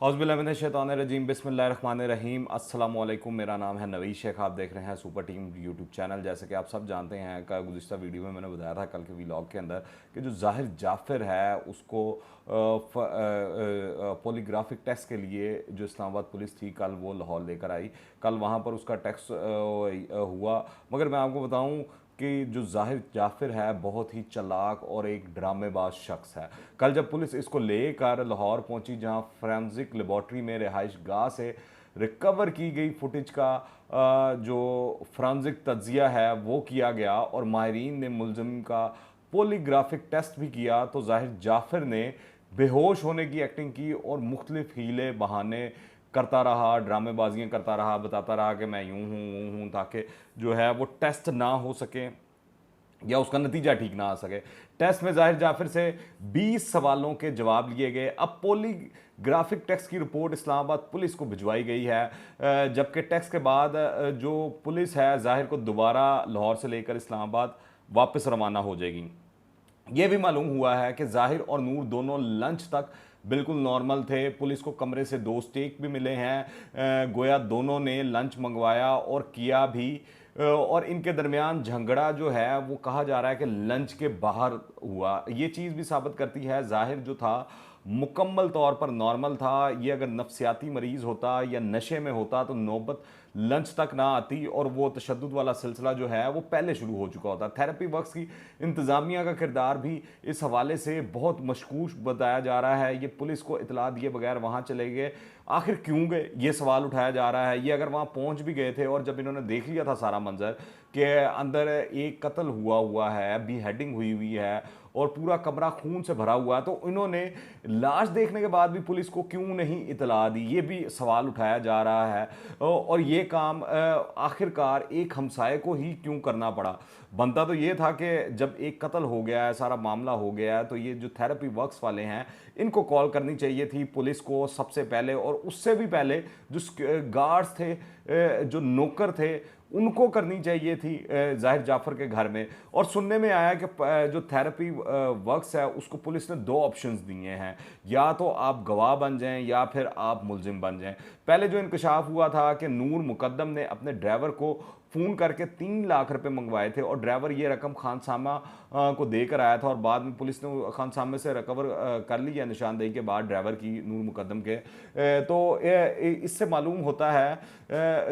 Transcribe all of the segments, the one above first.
औज़ुबिल्लाहिमिनश्शैतानिर्रजीम बिस्मिल्लाहिर्रहमानिर्रहीम अस्सलाम वालेकुम। मेरा नाम है नवीद शेख। आप देख रहे हैं सुपर टीम यूट्यूब चैनल। जैसे कि आप सब जानते हैं का गुज़िश्ता वीडियो में मैंने बताया था कल के व्लॉग के अंदर कि जो ज़ाहिर जाफ़िर है उसको पॉलीग्राफिक टेस्ट के लिए जो इस्लामाबाद पुलिस थी कल वो लाहौर लेकर आई। कल वहाँ पर उसका टेस्ट हुआ, मगर मैं आपको बताऊँ कि जो ज़ाहिर जाफ़िर है बहुत ही चालाक और एक ड्रामेबाज शख्स है। कल जब पुलिस इसको लेकर लाहौर पहुंची, जहां फोरेंसिक लेबॉर्ट्री में रिहाइश गाह से रिकवर की गई फुटेज का जो फोरेंसिक तज्जिया है वो किया गया और माहिरीन ने मुलजिम का पॉलीग्राफिक टेस्ट भी किया, तो ज़ाहिर जाफ़िर ने बेहोश होने की एक्टिंग की और मुख्तलिफ हीले बहाने करता रहा, ड्रामेबाजियाँ करता रहा, बताता रहा कि मैं यूँ हूँ वो हूँ, ताकि जो है वो टेस्ट ना हो सके या उसका नतीजा ठीक ना आ सके। टेस्ट में ज़ाहिर जाफ़िर से 20 सवालों के जवाब लिए गए। अब पॉलीग्राफिक टेस्ट की रिपोर्ट इस्लामाबाद पुलिस को भिजवाई गई है, जबकि टेस्ट के बाद जो पुलिस है ज़ाहिर को दोबारा लाहौर से लेकर इस्लामाबाद वापस रवाना हो जाएगी। ये भी मालूम हुआ है कि ज़ाहिर और नूर दोनों लंच तक बिल्कुल नॉर्मल थे। पुलिस को कमरे से 2 स्टेक भी मिले हैं, गोया दोनों ने लंच मंगवाया और किया भी, और इनके दरमियान झगड़ा जो है वो कहा जा रहा है कि लंच के बाहर हुआ। ये चीज़ भी साबित करती है ज़ाहिर जो था मुकम्मल तौर पर नॉर्मल था। ये अगर नफ्सियाती मरीज़ होता या नशे में होता तो नौबत लंच तक ना आती और वो तशद्दुद वाला सिलसिला जो है वो पहले शुरू हो चुका होता। थेरेपी वर्क्स की इंतज़ामिया का किरदार भी इस हवाले से बहुत मशकूक बताया जा रहा है। ये पुलिस को इतला दिए बगैर वहाँ चले गए, आखिर क्यों गए ये सवाल उठाया जा रहा है। ये अगर वहाँ पहुँच भी गए थे और जब इन्होंने देख लिया था सारा मंजर कि अंदर एक कत्ल हुआ है, बीहेडिंग हुई हुई है और पूरा कमरा खून से भरा हुआ है, तो इन्होंने लाश देखने के बाद भी पुलिस को क्यों नहीं इतला दी, ये भी सवाल उठाया जा रहा है। और ये काम आखिरकार एक हमसाये को ही क्यों करना पड़ा। बनता तो ये था कि जब एक कत्ल हो गया है, सारा मामला हो गया है, तो ये जो थेरेपी वर्क्स वाले हैं इनको कॉल करनी चाहिए थी पुलिस को सबसे पहले, और उससे भी पहले जो गार्ड्स थे, जो नौकर थे, उनको करनी चाहिए थी ज़ाहिर जाफ़र के घर में। और सुनने में आया कि जो थेरेपी वर्क्स है उसको पुलिस ने 2 ऑप्शंस दिए हैं, या तो आप गवाह बन जाएं या फिर आप मुलजिम बन जाएं। पहले जो इंकशाफ हुआ था कि नूर मुकद्दम ने अपने ड्राइवर को फ़ोन करके 3 लाख रुपए मंगवाए थे और ड्राइवर ये रकम खानसामा को देकर आया था, और बाद में पुलिस ने खानसामे से रिकवर कर ली है निशानदेही के बाद ड्राइवर की, नूर मुकद्दम के। तो इससे मालूम होता है,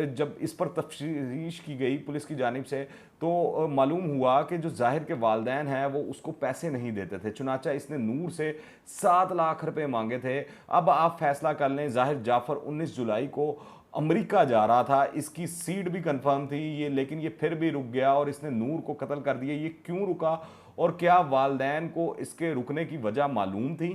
जब इस पर तफ्तीश की गई पुलिस की जानिब से, तो मालूम हुआ कि जो ज़ाहिर के वालदैन हैं वो उसको पैसे नहीं देते थे, चुनाचा इसने नूर से 7 लाख रुपए मांगे थे। अब आप फैसला कर लें, ज़ाहिर जाफ़र 19 जुलाई को अमेरिका जा रहा था, इसकी सीट भी कंफर्म थी ये, लेकिन ये फिर भी रुक गया और इसने नूर को कत्ल कर दिया। ये क्यों रुका और क्या वालदैन को इसके रुकने की वजह मालूम थी?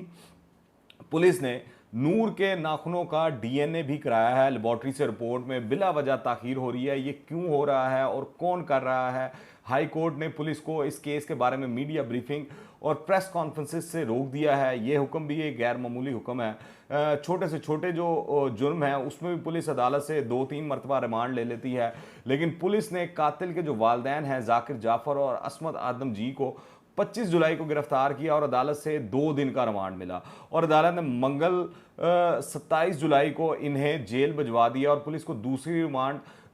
पुलिस ने नूर के नाखूनों का डीएनए भी कराया है लेबॉर्ट्री से। रिपोर्ट में बिला वजह ताखीर हो रही है, ये क्यों हो रहा है और कौन कर रहा है? हाई कोर्ट ने पुलिस को इस केस के बारे में मीडिया ब्रीफिंग और प्रेस कॉन्फ्रेंसेस से रोक दिया है। ये हुक्म भी एक गैर मामूली हुक्म है। छोटे से छोटे जो जुर्म है उसमें भी पुलिस अदालत से 2-3 मरतबा रिमांड ले लेती है, लेकिन पुलिस ने कातिल के जो वालदैन हैं जाकिर जाफ़र और असमत आदम जी को 25 जुलाई को गिरफ्तार किया और अदालत से 2 दिन का रिमांड मिला, और अदालत ने मंगल 27 जुलाई को इन्हें जेल भिजवा दिया और पुलिस को दूसरी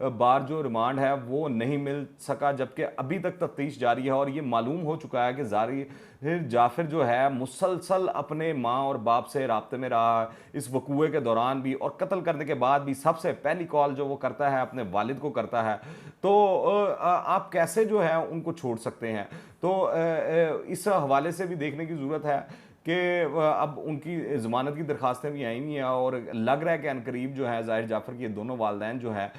बार जो रिमांड है वो नहीं मिल सका, जबकि अभी तक तफ्तीश जारी है। और ये मालूम हो चुका है कि ज़ाहिर जाफ़िर जो है मुसलसल अपने माँ और बाप से राब्ते में रहा इस वकूए के दौरान भी, और कत्ल करने के बाद भी सबसे पहली कॉल जो वो करता है अपने वालिद को करता है। तो आप कैसे जो है उनको छोड़ सकते हैं? तो इस हवाले से भी देखने की ज़रूरत है कि अब उनकी ज़मानत की दरख्वास्तें भी आई हुई हैं और लग रहा है कि अनकरीब जो है ज़ाहिर जाफ़र के दोनों वालदैन जो है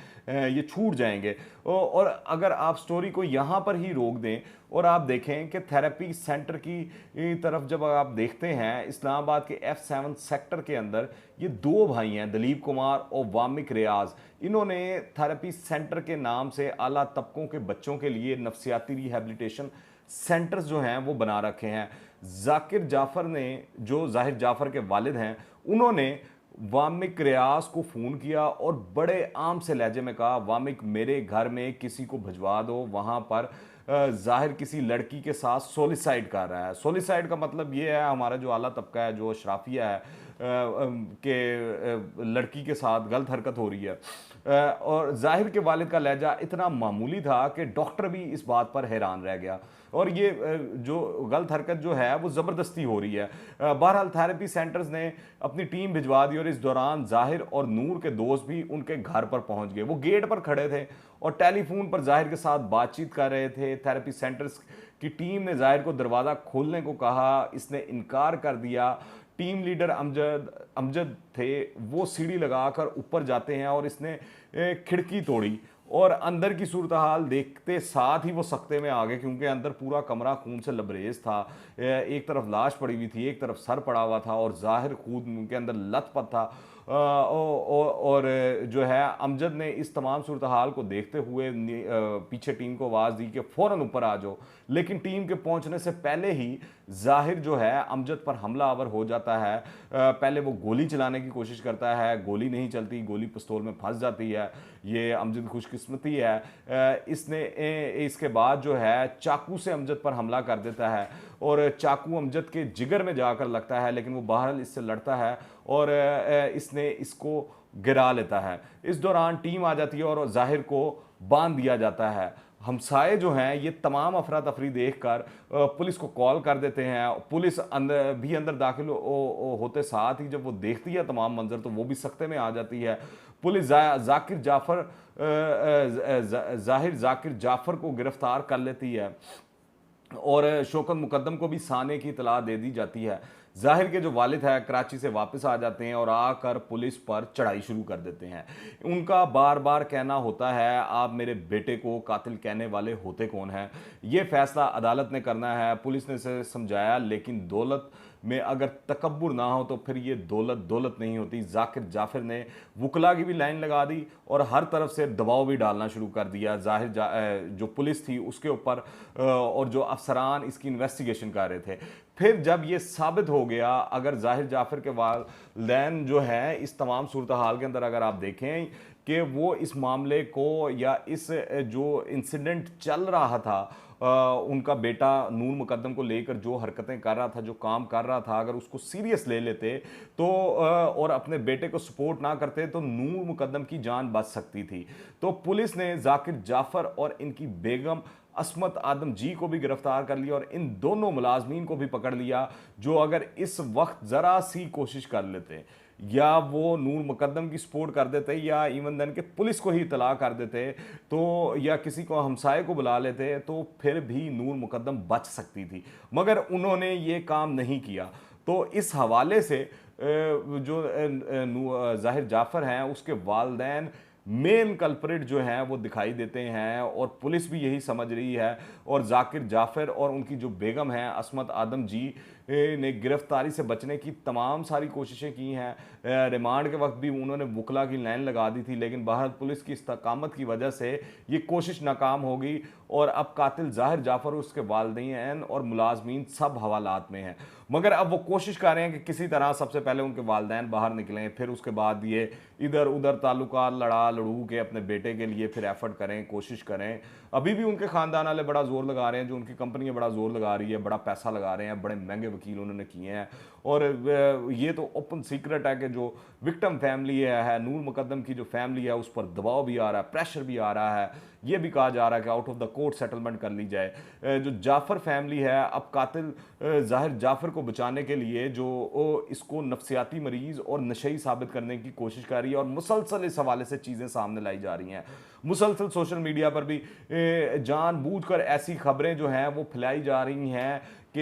ये छूट जाएंगे। और अगर आप स्टोरी को यहाँ पर ही रोक दें और आप देखें कि थेरेपी सेंटर की तरफ जब आप देखते हैं, इस्लामाबाद के F7 सेक्टर के अंदर ये 2 भाई हैं, दलीप कुमार और वामिक रियाज। इन्होंने थेरेपी सेंटर के नाम से आला तबकों के बच्चों के लिए नफ्सियाती रिहेबिलिटेशन सेंटर्स जो हैं वो बना रखे हैं। जाकिर जाफ़र ने, जो ज़ाहिर जाफ़र के वालिद हैं, उन्होंने वामिक रियाज को फ़ोन किया और बड़े आम से लहजे में कहा, वामिक मेरे घर में किसी को भिजवा दो, वहाँ पर ज़ाहिर किसी लड़की के साथ सोलिसाइड कर रहा है। सोलिसाइड का मतलब ये है, हमारा जो आला तबका है, जो अशराफिया है, लड़की के साथ गलत हरकत हो रही है। और जाहिर के वालिद का लहजा इतना मामूली था कि डॉक्टर भी इस बात पर हैरान रह गया। और ये जो गलत हरकत जो है वो ज़बरदस्ती हो रही है। बहरहाल थेरेपी सेंटर्स ने अपनी टीम भिजवा दी और इस दौरान जाहिर और नूर के दोस्त भी उनके घर पर पहुंच गए। वो गेट पर खड़े थे और टेलीफोन पर जाहिर के साथ बातचीत कर रहे थे। थेरेपी सेंटर्स की टीम ने जाहिर को दरवाज़ा खोलने को कहा, इसने इनकार कर दिया। टीम लीडर अमजद थे, वो सीढ़ी लगाकर ऊपर जाते हैं और इसने खिड़की तोड़ी और अंदर की सूरत हाल देखते साथ ही वो सख्ते में आ गए, क्योंकि अंदर पूरा कमरा खून से लबरेज था। एक तरफ लाश पड़ी हुई थी, एक तरफ सर पड़ा हुआ था और जाहिर खून के अंदर लथपथ था। और जो है अमजद ने इस तमाम सूरत हाल को देखते हुए पीछे टीम को आवाज़ दी कि फ़ौरन ऊपर आ जाओ, लेकिन टीम के पहुंचने से पहले ही जाहिर जो है अमजद पर हमलावर हो जाता है। पहले वो गोली चलाने की कोशिश करता है, गोली नहीं चलती, गोली पिस्तौल में फंस जाती है। ये अमजद खुशकिस्मती है। इसके बाद जो है चाकू से अमजद पर हमला कर देता है और चाकू अमजद के जिगर में जाकर लगता है, लेकिन वो बहरहाल इससे लड़ता है और इसने इसको गिरा लेता है। इस दौरान टीम आ जाती है और जाहिर को बांध दिया जाता है। हमसाए जो हैं ये तमाम अफरा तफरी देखकर पुलिस को कॉल कर देते हैं। पुलिस अंदर दाखिल होते साथ ही जब वो देखती है तमाम मंजर तो वो भी सख्ते में आ जाती है। पुलिस जाहिर जाकिर जाफर को गिरफ्तार कर लेती है और शौकत मुकद्दम को भी साने की इतला दे दी जाती है। जाहिर के जो वालिद है कराची से वापस आ जाते हैं और आकर पुलिस पर चढ़ाई शुरू कर देते हैं। उनका बार बार कहना होता है, आप मेरे बेटे को कातिल कहने वाले होते कौन हैं? ये फैसला अदालत ने करना है। पुलिस ने इसे समझाया, लेकिन दौलत में अगर तकब्बुर ना हो तो फिर ये दौलत दौलत नहीं होती। जाकिर जाफर ने वकला की भी लाइन लगा दी और हर तरफ से दबाव भी डालना शुरू कर दिया जो पुलिस थी उसके ऊपर और जो अफसरान इसकी इन्वेस्टिगेशन कर रहे थे। फिर जब ये साबित हो गया, अगर जाहिर जाफर के वालिदैन जो है इस तमाम सूरत हाल के अंदर अगर आप देखें कि वो इस मामले को या इस जो इंसिडेंट चल रहा था उनका बेटा नूर मुकद्दम को लेकर जो हरकतें कर रहा था, जो काम कर रहा था, अगर उसको सीरियस ले लेते तो और अपने बेटे को सपोर्ट ना करते तो नूर मुकद्दम की जान बच सकती थी। तो पुलिस ने जाकिर जाफर और इनकी बेगम असमत आदम जी को भी गिरफ्तार कर लिया और इन दोनों मुलाजमीन को भी पकड़ लिया, जो अगर इस वक्त ज़रा सी कोशिश कर लेते या वो नूर मुकद्दम की सपोर्ट कर देते या इवन देन के पुलिस को ही इतला कर देते तो या किसी को हमसाये को बुला लेते तो फिर भी नूर मुकद्दम बच सकती थी, मगर उन्होंने ये काम नहीं किया। तो इस हवाले से जो जाहिर जाफर हैं उसके वालिदैन मेन कल्प्रिट जो हैं वो दिखाई देते हैं और पुलिस भी यही समझ रही है। और जाकिर जाफर और उनकी जो बेगम है असमत आदम जी ने गिरफ्तारी से बचने की तमाम सारी कोशिशें की हैं। रिमांड के वक्त भी उन्होंने वकला की लाइन लगा दी थी, लेकिन बाहर पुलिस की इस्तकामत की वजह से ये कोशिश नाकाम हो गई और अब कातिल जाहिर जाफर उसके वालिदैन और मुलाजमीन सब हवालात में हैं। मगर अब वो कोशिश कर रहे हैं कि किसी तरह सबसे पहले उनके वालिदैन बाहर निकलें, फिर उसके बाद ये इधर उधर ताल्लुकात लड़ू के अपने बेटे के लिए फिर एफर्ट करें, कोशिश करें। अभी भी उनके ख़ानदान वाले बड़ा जोर लगा रहे हैं, जो उनकी कंपनी बड़ा जोर लगा रही है, बड़ा पैसा लगा रहे हैं, बड़े महंगे वकील उन्होंने किए हैं। और ये तो ओपन सीक्रेट है कि जो विक्टिम फैमिली है नूर मुकद्दम की जो फैमिली है उस पर दबाव भी आ रहा है, प्रेशर भी आ रहा है। ये भी कहा जा रहा है कि out of the court settlement कर ली जाए। जो जाफर फैमिली है अब कातिल जाहिर जाफर को बचाने के लिए जो इसको नफ्सियाती मरीज और नशई साबित करने की कोशिश कर रही है और मुसलसल इस हवाले से चीज़ें सामने लाई जा रही हैं। मुसलसल सोशल मीडिया पर भी जानबूझकर ऐसी खबरें जो हैं वो फैलाई जा रही हैं कि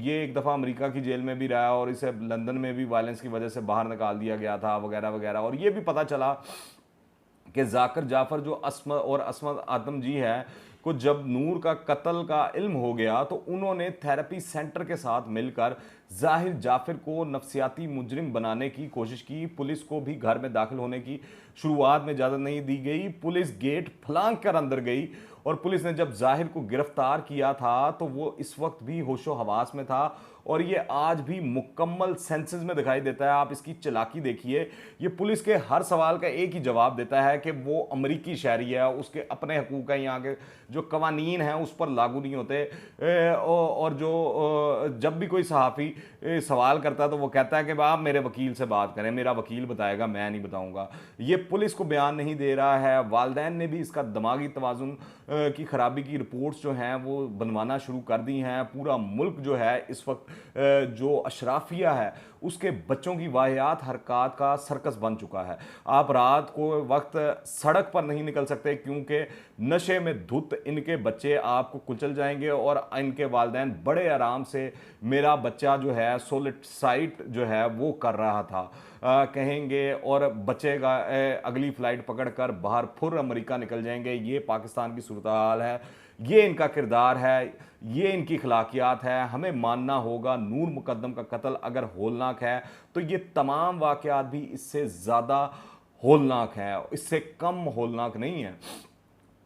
ये एक दफ़ा अमेरिका की जेल में भी रहा और इसे लंदन में भी वायलेंस की वजह से बाहर निकाल दिया गया था वगैरह वगैरह। और ये भी पता चला कि जाकिर जाफर जो असमत आदम जी है को जब नूर का कत्ल का इल्म हो गया तो उन्होंने थेरेपी सेंटर के साथ मिलकर जाहिर जाफर को नफ्सियाती मुजरिम बनाने की कोशिश की। पुलिस को भी घर में दाखिल होने की शुरुआत में इजाज़त नहीं दी गई, पुलिस गेट फलांग कर अंदर गई और पुलिस ने जब जाहिर को गिरफ्तार किया था तो वो इस वक्त भी होशो हवास में था और ये आज भी मुकम्मल सेंसेस में दिखाई देता है। आप इसकी चालाकी देखिए, ये पुलिस के हर सवाल का एक ही जवाब देता है कि वो अमरीकी शहरी है, उसके अपने हकूक़ हैं, यहाँ के जो कवानीन हैं उस पर लागू नहीं होते। और जो जब भी कोई सहाफ़ी सवाल करता है तो वो कहता है कि आप मेरे वकील से बात करें, मेरा वकील बताएगा, मैं नहीं बताऊंगा। ये पुलिस को बयान नहीं दे रहा है। वालदैन ने भी इसका दिमागी तवाज़ुन की ख़राबी की रिपोर्ट्स जो हैं वो बनवाना शुरू कर दी हैं। पूरा मुल्क जो है इस वक्त जो अशराफिया है उसके बच्चों की वाहियात हरकत का सर्कस बन चुका है। आप रात को वक्त सड़क पर नहीं निकल सकते क्योंकि नशे में धुत इनके बच्चे आपको कुचल जाएंगे और इनके वालिदैन बड़े आराम से मेरा बच्चा जो है सोलिसाइड जो है वो कर रहा था कहेंगे और बचेगा, अगली फ़्लाइट पकड़कर बाहर फुर अमेरिका निकल जाएंगे। ये पाकिस्तान की सूरत हाल है, ये इनका किरदार है, ये इनकी खिलाकियात है। हमें मानना होगा नूर मुकद्दम का कत्ल अगर होलनाक है तो ये तमाम वाक़यात भी इससे ज़्यादा होलनाक हैं, इससे कम होलनाक नहीं है।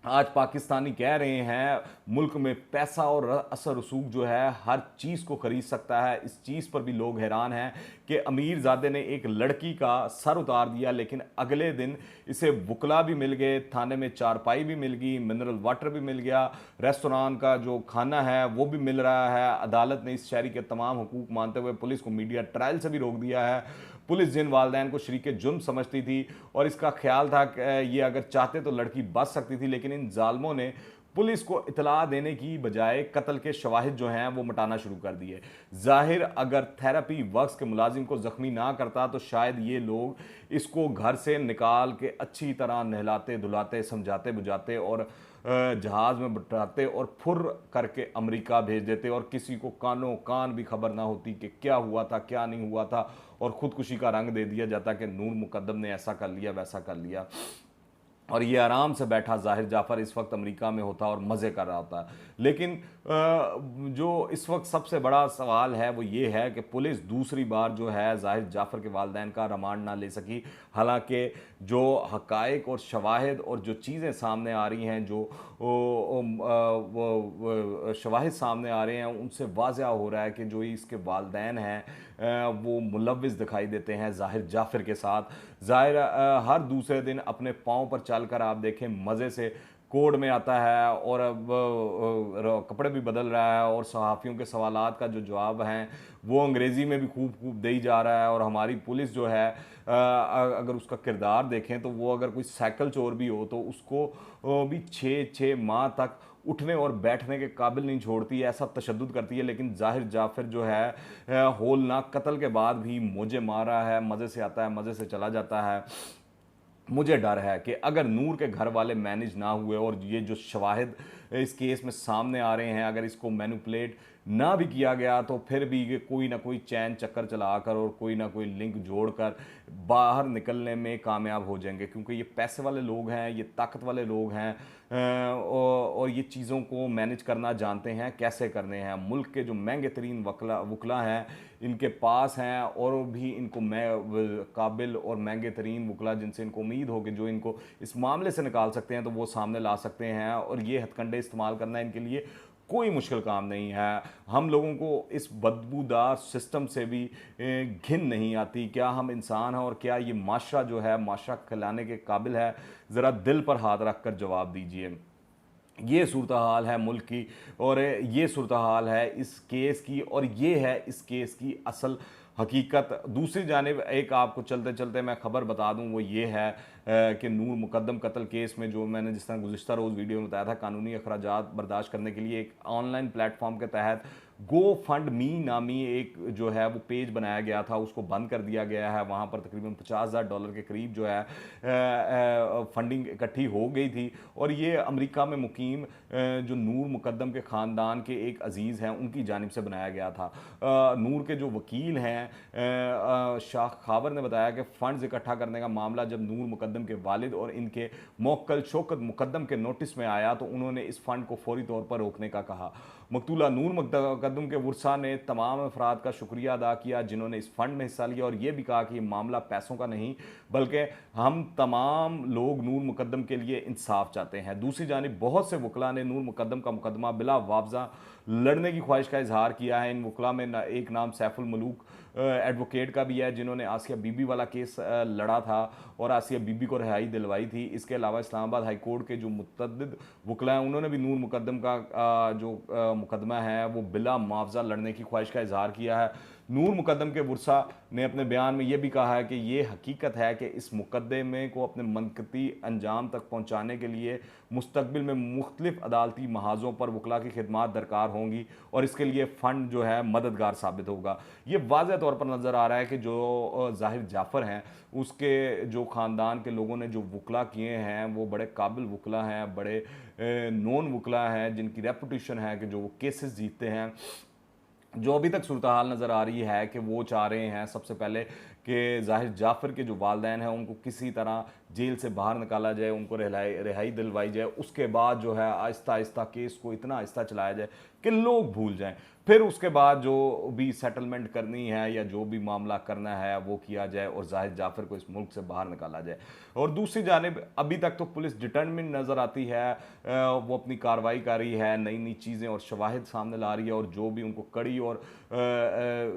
आज पाकिस्तानी कह रहे हैं मुल्क में पैसा और असर रसूख जो है हर चीज़ को ख़रीद सकता है। इस चीज़ पर भी लोग हैरान हैं कि अमीरज़ादे ने एक लड़की का सर उतार दिया, लेकिन अगले दिन इसे वकला भी मिल गए, थाने में चारपाई भी मिल गई, मिनरल वाटर भी मिल गया, रेस्टोरां का जो खाना है वो भी मिल रहा है। अदालत ने इस शहरी के तमाम हुकूक मानते हुए पुलिस को मीडिया ट्रायल से भी रोक दिया है। पुलिस जिन वालदैन को शरीके जुर्म समझती थी और इसका ख्याल था कि ये अगर चाहते तो लड़की बच सकती थी, लेकिन इन जालमों ने पुलिस को इतला देने की बजाय कत्ल के शवाहिद जो हैं वो मिटाना शुरू कर दिए। जाहिर अगर थेरेपी वर्क्स के मुलाजिम को ज़ख्मी ना करता तो शायद ये लोग इसको घर से निकाल के अच्छी तरह नहलाते धुलाते समझाते बुझाते और जहाज़ में बिठाते और फुर करके अमेरिका भेज देते और किसी को कानों कान भी खबर ना होती कि क्या हुआ था क्या नहीं हुआ था, और ख़ुदकुशी का रंग दे दिया जाता कि नूर मुकद्दम ने ऐसा कर लिया वैसा कर लिया। और ये आराम से बैठा ज़ाहिर जाफ़र इस वक्त अमेरिका में होता और मज़े कर रहा होता। लेकिन जो इस वक्त सबसे बड़ा सवाल है वो ये है कि पुलिस दूसरी बार जो है ज़ाहिर जाफ़र के वालिदैन का रिमांड ना ले सकी। हालांकि जो हक़ाइक़ और शवाहिद और जो चीज़ें सामने आ रही हैं, जो शवाहिद सामने आ रहे हैं, उनसे वाज़ह हो रहा है कि जो इसके वालिदैन हैं वो मुलव्विस दिखाई देते हैं ज़ाहिर जाफ़र के साथ। ज़ाहिर हर दूसरे दिन अपने पाँव पर चलकर आप देखें मज़े से कोड में आता है और कपड़े भी बदल रहा है और सहाफ़ियों के सवालात का जो जवाब हैं वो अंग्रेज़ी में भी खूब खूब दे जा रहा है। और हमारी पुलिस जो है अगर उसका किरदार देखें तो वो अगर कोई साइकिल चोर भी हो तो उसको भी 6 माह तक उठने और बैठने के काबिल नहीं छोड़ती है, ऐसा तशद्दुद करती है। लेकिन ज़ाहिर जाफ़र जो है होलनाक कत्ल के बाद भी मौजे मार रहा है, मज़े से आता है मज़े से चला जाता है। मुझे डर है कि अगर नूर के घर वाले मैनेज ना हुए और ये जो शवाहिद इस केस में सामने आ रहे हैं अगर इसको मैनिपुलेट ना भी किया गया तो फिर भी ये कोई ना कोई चैन चक्कर चलाकर और कोई ना कोई लिंक जोड़कर बाहर निकलने में कामयाब हो जाएंगे, क्योंकि ये पैसे वाले लोग हैं, ये ताकत वाले लोग हैं और ये चीज़ों को मैनेज करना जानते हैं कैसे करने हैं। मुल्क के जो महंगे तरीन वकला हैं इनके पास हैं और भी इनको काबिल और महंगे तरीन वकला जिनसे इनको उम्मीद हो कि जो इनको इस मामले से निकाल सकते हैं तो वो सामने ला सकते हैं। और ये हथकंडे इस्तेमाल करना इनके लिए कोई मुश्किल काम नहीं है। हम लोगों को इस बदबूदार सिस्टम से भी घिन नहीं आती। क्या हम इंसान हैं और क्या ये माशरा जो है माशरा खिलाने के काबिल है? ज़रा दिल पर हाथ रख कर जवाब दीजिए। ये सूरत हाल है मुल्क की और ये सूरत हाल है इस केस की और ये है इस केस की असल हकीकत। दूसरी जानिब एक आपको चलते चलते मैं ख़बर बता दूं, वो ये है कि नूर मुकद्दम कत्ल केस में जो मैंने जिस तरह गुज़िश्ता रोज़ वीडियो में बताया था, कानूनी अखराजात बर्दाश्त करने के लिए एक ऑनलाइन प्लेटफॉर्म के तहत गो फंड मी नामी एक जो है वो पेज बनाया गया था, उसको बंद कर दिया गया है। वहाँ पर तकरीबन $50,000 के करीब जो है फंडिंग इकट्ठी हो गई थी और ये अमेरिका में मुकीम जो नूर मुकद्दम के ख़ानदान के एक अजीज़ हैं उनकी जानिब से बनाया गया था। नूर के जो वकील हैं शाह खावर ने बताया कि फ़ंड्स इकट्ठा करने का मामला जब नूर मुकद्दम के वालिद और इनके मौक्कल शौकत मुकद्दम के नोटिस में आया तो उन्होंने इस फ़ंड को फौरी तौर पर रोकने का कहा। मकतूला नूर मुकद्दम के वर्सा ने तमाम अफराद का शुक्रिया अदा किया जिन्होंने इस फंड में हिस्सा लिया और ये भी कहा कि ये मामला पैसों का नहीं बल्कि हम तमाम लोग नूर मुकद्दम के लिए इंसाफ चाहते हैं। दूसरी जानिब बहुत से वकला ने नूर मुकद्दम का मुकदमा बिला वावजा लड़ने की ख्वाहिश का इजहार किया है। इन वकला में एक नाम सैफुल मलूक एडवोकेट का भी है, जिन्होंने आसिया बीबी वाला केस लड़ा था और आसिया बीबी को रिहाई दिलवाई थी। इसके अलावा इस्लामाबाद हाई कोर्ट के जो मुतअद्दिद वकला हैं, उन्होंने भी नूर मुकद्दम का जो मुकदमा है वो बिला मुआवजा लड़ने की ख्वाहिश का इजहार किया है। नूर मुकद्दम के वर्सा ने अपने बयान में यह भी कहा है कि ये हकीकत है कि इस मुकदमे को अपने मनकती अंजाम तक पहुँचाने के लिए मुस्तकबिल में मुख्तलिफ अदालती महाजों पर वकला की खिदमात दरकार होंगी और इसके लिए फ़ंड जो है मददगार साबित होगा। ये वाज़ह तौर पर नज़र आ रहा है कि जो ज़ाहिर जाफ़र हैं, उसके जो ख़ानदान के लोगों ने जो वकला किए हैं वो बड़े काबिल वकला हैं, बड़े नोन वकला हैं, जिनकी रेपुटेशन है कि जो वो केसेस जीतते हैं। जो अभी तक सूरत हाल नज़र आ रही है कि वो चाह रहे हैं सबसे पहले कि ज़ाहिर जाफ़र के जो वालदैन हैं उनको किसी तरह जेल से बाहर निकाला जाए, उनको रिहाई दिलवाई जाए। उसके बाद जो है आहिस्ता आहिस्ता केस को इतना आहिस्ता चलाया जाए कि लोग भूल जाएं। फिर उसके बाद जो भी सेटलमेंट करनी है या जो भी मामला करना है वो किया जाए और ज़ाहिर जाफ़र को इस मुल्क से बाहर निकाला जाए। और दूसरी जानिब अभी तक तो पुलिस डिटर्मिन नज़र आती है, वो अपनी कार्रवाई कर रही है, नई नई चीज़ें और शवाहिद सामने ला रही है और जो भी उनको कड़ी और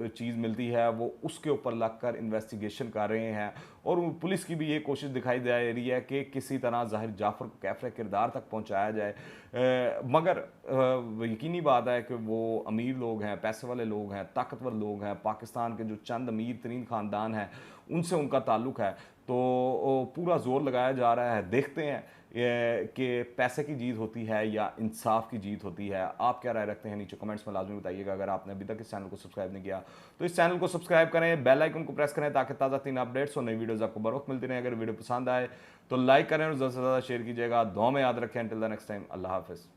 चीज़ मिलती है वो उसके ऊपर लग कर इन्वेस्टिगेशन कर रहे हैं। और पुलिस की भी ये कोशिश दिखाई दे रही है कि किसी तरह ज़ाहिर जाफ़र को कैफ़े किरदार तक पहुंचाया जाए। मगर यकीनी बात है कि वो अमीर लोग हैं, पैसे वाले लोग हैं, ताकतवर लोग हैं, पाकिस्तान के जो चंद अमीर तरीन ख़ानदान हैं उनसे उनका ताल्लुक़ है। तो पूरा जोर लगाया जा रहा है, देखते हैं कि पैसे की जीत होती है या इंसाफ की जीत होती है। आप क्या राय रखते हैं नीचे कमेंट्स में लाजमी बताइएगा। अगर आपने अभी तक इस चैनल को सब्सक्राइब नहीं किया तो इस चैनल को सब्सक्राइब करें, बेल आइकन को प्रेस करें ताकि ताज़ा तीन अपडेट्स और नई वीडियोस आपको बर वक्त मिलती रहें। अगर वीडियो पसंद आए तो लाइक करें और ज़्यादा से ज़्यादा शेयर कीजिएगा। दुआ में याद रखें। टिल द नेक्स्ट टाइम, अल्लाह हाफिज़।